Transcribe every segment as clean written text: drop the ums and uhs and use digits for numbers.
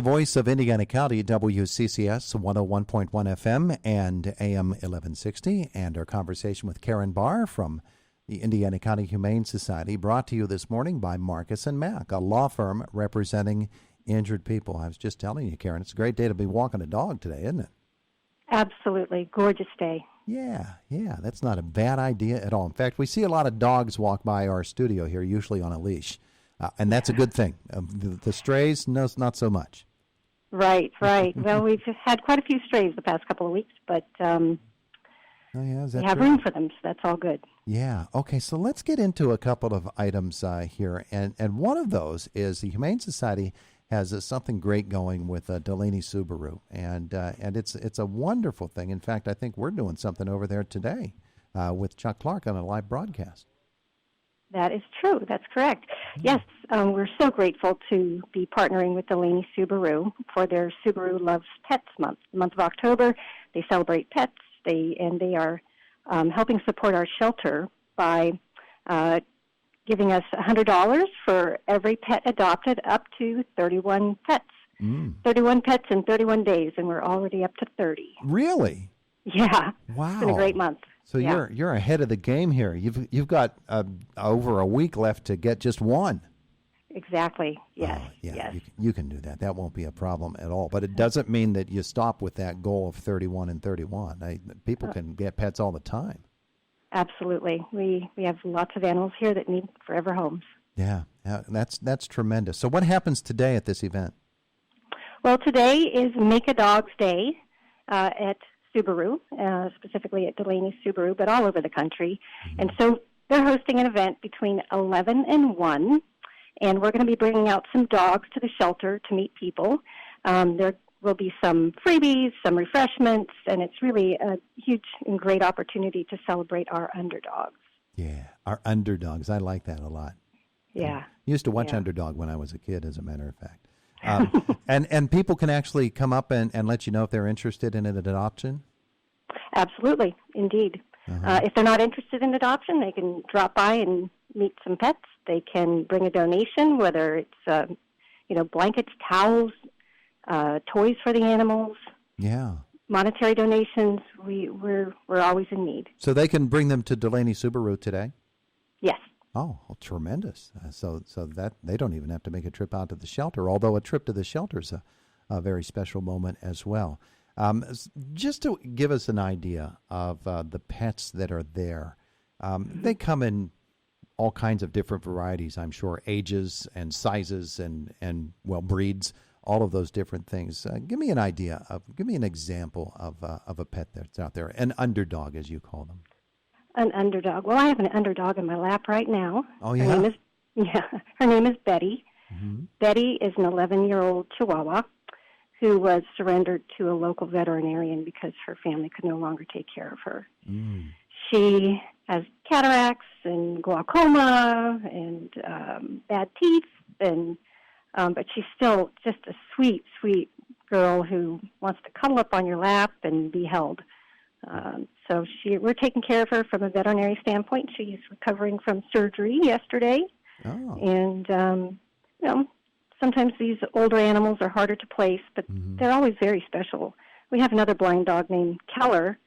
voice of Indiana County, WCCS 101.1 FM and AM 1160, and our conversation with Karen Barr from the Indiana County Humane Society, brought to you this morning by Marcus and Mack, a law firm representing injured people. I was just telling you, Karen, it's a great day to be walking a dog today, isn't it? Absolutely. Gorgeous day. Yeah, that's not a bad idea at all. In fact, we see a lot of dogs walk by our studio here, usually on a leash. And that's a good thing. The strays, no, not so much. Right. Well, we've had quite a few strays the past couple of weeks, but we have room for them, so that's all good. Yeah. Okay, so let's get into a couple of items here. And one of those is the Humane Society has something great going with Delaney Subaru. And it's a wonderful thing. In fact, I think we're doing something over there today with Chuck Clark on a live broadcast. That is true. That's correct. Yes, we're so grateful to be partnering with Delaney Subaru for their Subaru Loves Pets Month. The month of October, they celebrate pets. They are helping support our shelter by giving us $100 for every pet adopted up to 31 pets. 31 pets in 31 days, and we're already up to 30. Really? Yeah. Wow. It's been a great month. So you're ahead of the game here. You've got over a week left to get just one. Exactly. Yes. Yes. You can do that. That won't be a problem at all. But it doesn't mean that you stop with that goal of 31 and 31. People can get pets all the time. Absolutely. We have lots of animals here that need forever homes. Yeah. That's tremendous. So what happens today at this event? Well, today is Make a Dog's Day at Subaru, specifically at Delaney Subaru, but all over the country. Mm-hmm. And so they're hosting an event between 11 and 1, and we're going to be bringing out some dogs to the shelter to meet people. There will be some freebies, some refreshments, and it's really a huge and great opportunity to celebrate our underdogs. Yeah, our underdogs. I like that a lot. Yeah. I used to watch Underdog when I was a kid, as a matter of fact. And people can actually come up and let you know if they're interested in an adoption? Absolutely, indeed. Uh-huh. If they're not interested in adoption, they can drop by and meet some pets. They can bring a donation, whether it's blankets, towels, toys for the animals. Yeah. Monetary donations. We're always in need. So they can bring them to Delaney Subaru today? Yes. Oh, well, tremendous. So that they don't even have to make a trip out to the shelter, although a trip to the shelter is a very special moment as well. Just to give us an idea of the pets that are there, they come in all kinds of different varieties, I'm sure, ages and sizes and breeds, all of those different things. Give me an example of a pet that's out there, an underdog, as you call them. An underdog. Well, I have an underdog in my lap right now. Oh, yeah? Her name is Betty. Mm-hmm. Betty is an 11-year-old Chihuahua who was surrendered to a local veterinarian because her family could no longer take care of her. Mm. She has cataracts and glaucoma and bad teeth, but she's still just a sweet, sweet girl who wants to cuddle up on your lap and be held. So we're taking care of her from a veterinary standpoint. She's recovering from surgery yesterday. Oh. And, sometimes these older animals are harder to place, but they're always very special. We have another blind dog named Keller,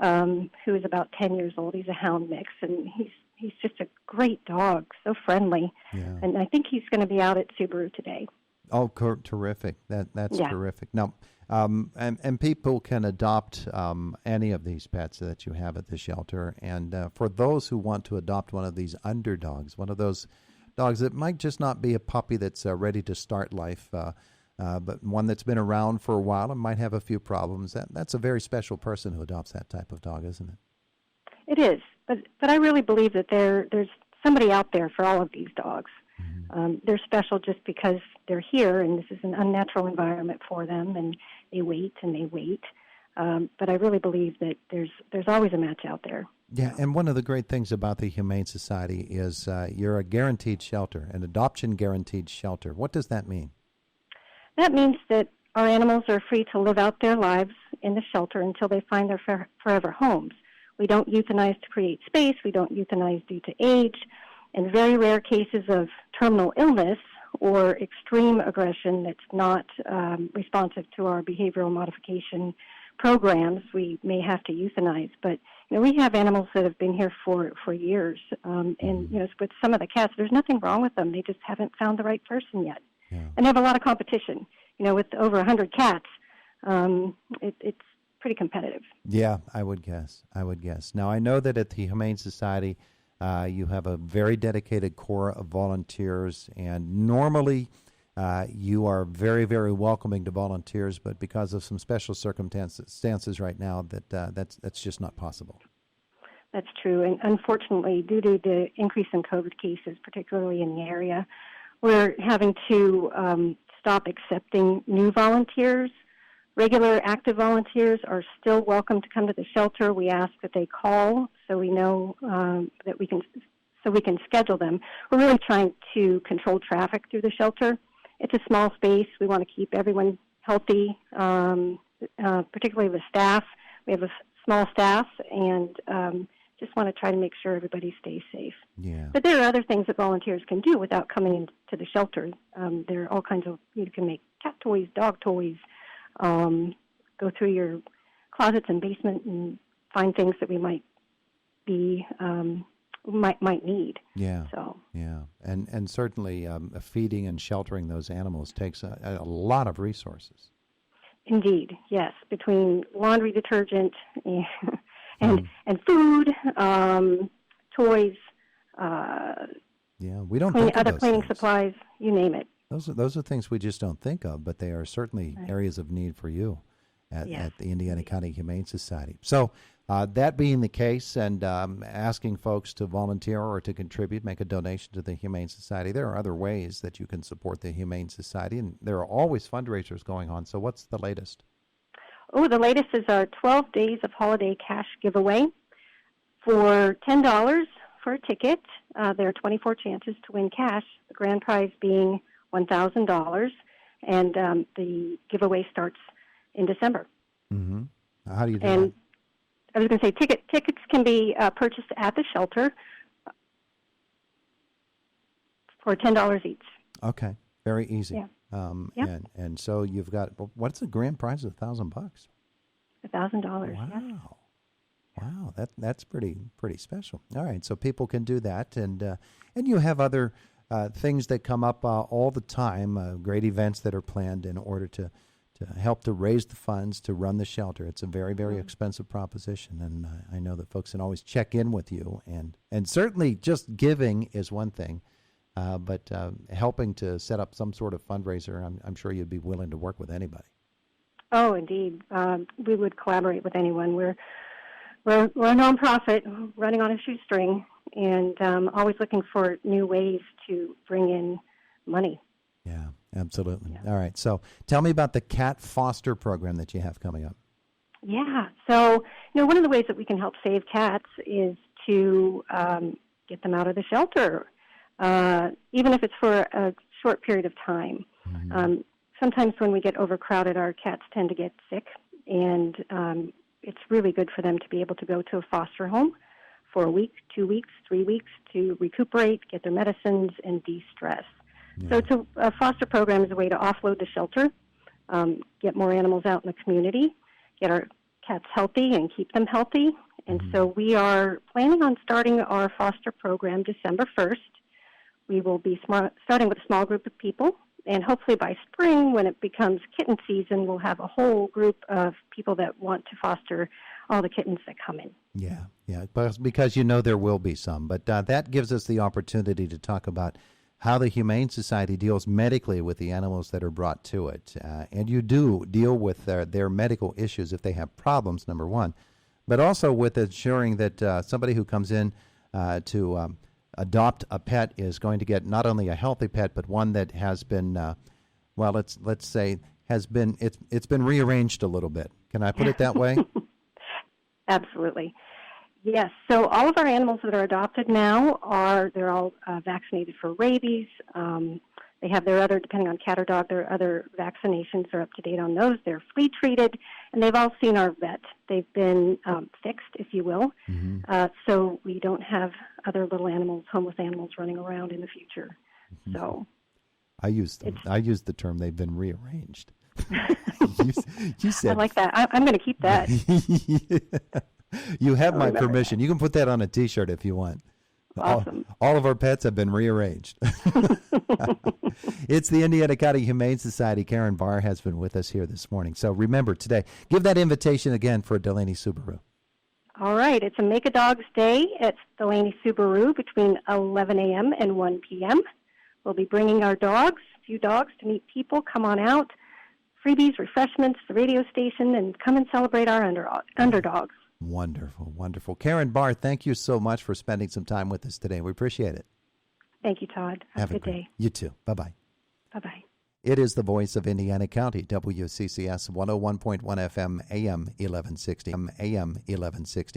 who is about 10 years old. He's a hound mix, and he's just a great dog, so friendly. Yeah. And I think he's going to be out at Subaru today. Oh, terrific. That's terrific. Now, and people can adopt any of these pets that you have at the shelter. And for those who want to adopt one of these underdogs, one of those dogs that might just not be a puppy that's ready to start life, but one that's been around for a while and might have a few problems, that's a very special person who adopts that type of dog, isn't it? It is. But I really believe that there's somebody out there for all of these dogs. They're special just because they're here, and this is an unnatural environment for them, and they wait and they wait. But I really believe that there's always a match out there. Yeah, and one of the great things about the Humane Society is you're a guaranteed shelter, an adoption guaranteed shelter. What does that mean? That means that our animals are free to live out their lives in the shelter until they find their forever homes. We don't euthanize to create space. We don't euthanize due to age. In very rare cases of terminal illness or extreme aggression that's not responsive to our behavioral modification programs, we may have to euthanize. But we have animals that have been here for years, and with some of the cats, there's nothing wrong with them. They just haven't found the right person yet, and they have a lot of competition. With over 100 cats, it's pretty competitive. Yeah, I would guess. Now, I know that at the Humane Society, you have a very dedicated core of volunteers, and normally you are very, very welcoming to volunteers, but because of some special circumstances right now, that's just not possible. That's true, and unfortunately, due to the increase in COVID cases, particularly in the area, we're having to stop accepting new volunteers. Regular active volunteers are still welcome to come to the shelter. We ask that they call so we know that we can schedule them. We're really trying to control traffic through the shelter. It's a small space. We want to keep everyone healthy, particularly the staff. We have a small staff, and just want to try to make sure everybody stays safe. Yeah. But there are other things that volunteers can do without coming into the shelter. There are all kinds of, you can make cat toys, dog toys, go through your closets and basement and find things that we might need. Yeah. So. Yeah. And certainly feeding and sheltering those animals takes a lot of resources. Indeed, yes. Between laundry detergent and food, toys, we don't think of other those cleaning things. Supplies, you name it. Those are things we just don't think of, but they are certainly areas of need for you at the Indiana County Humane Society. So that being the case, and asking folks to volunteer or to contribute, make a donation to the Humane Society, there are other ways that you can support the Humane Society, and there are always fundraisers going on. So what's the latest? Oh, the latest is our 12 Days of Holiday Cash Giveaway. For $10 for a ticket, there are 24 chances to win cash, the grand prize being $1,000, and the giveaway starts in December. Mm-hmm. How do you do and that? I was going to say tickets can be purchased at the shelter for $10 each. Okay, very easy. Yeah. And so you've got, what's the grand prize of $1,000? $1,000. Wow. Yes. Wow, that's pretty special. All right, so people can do that, and you have other things that come up all the time, great events that are planned in order to help to raise the funds to run the shelter. It's a very, very expensive proposition, and I know that folks can always check in with you, and certainly just giving is one thing, but helping to set up some sort of fundraiser, I'm sure you'd be willing to work with anybody. Oh, indeed. We would collaborate with anyone. We're a nonprofit running on a shoestring, and always looking for new ways to bring in money. Yeah, absolutely. Yeah. All right. So tell me about the cat foster program that you have coming up. Yeah. So, one of the ways that we can help save cats is to get them out of the shelter, even if it's for a short period of time. Mm-hmm. Sometimes when we get overcrowded, our cats tend to get sick, and it's really good for them to be able to go to a foster home for a week, 2 weeks, 3 weeks to recuperate, get their medicines, and de-stress. Yeah. So a foster program is a way to offload the shelter, get more animals out in the community, get our cats healthy and keep them healthy. And so we are planning on starting our foster program December 1st. We will be starting with a small group of people, and hopefully by spring, when it becomes kitten season, we'll have a whole group of people that want to foster all the kittens that come in. Yeah, because there will be some. But that gives us the opportunity to talk about how the Humane Society deals medically with the animals that are brought to it. And you do deal with their medical issues if they have problems, number one, but also with ensuring that somebody who comes in to adopt a pet is going to get not only a healthy pet, but one that has been, let's say, it's been rearranged a little bit. Can I put it that way? Absolutely. Yes. So all of our animals that are adopted now they're all vaccinated for rabies. They have their other, depending on cat or dog, their other vaccinations are up to date on those. They're flea treated, and they've all seen our vet. They've been fixed, if you will. Mm-hmm. So we don't have other little animals, homeless animals, running around in the future. Mm-hmm. So. I use the term they've been rearranged. you said I like that. I'm going to keep that. You have my permission. That. You can put that on a T-shirt if you want. Awesome. All of our pets have been rearranged. It's the Indiana County Humane Society. Karen Barr has been with us here this morning. So remember today, give that invitation again for Delaney Subaru. All right. It's a Make a Dog's Day at Delaney Subaru between 11 a.m. and 1 p.m. We'll be bringing our dogs, a few dogs, to meet people. Come on out. Freebies, refreshments, the radio station, and come and celebrate our underdogs. Wonderful, wonderful. Karen Barr, thank you so much for spending some time with us today. We appreciate it. Thank you, Todd. Have a good day. You too. Bye-bye. Bye-bye. It is the voice of Indiana County, WCCS 101.1 FM, AM 1160. AM 1160.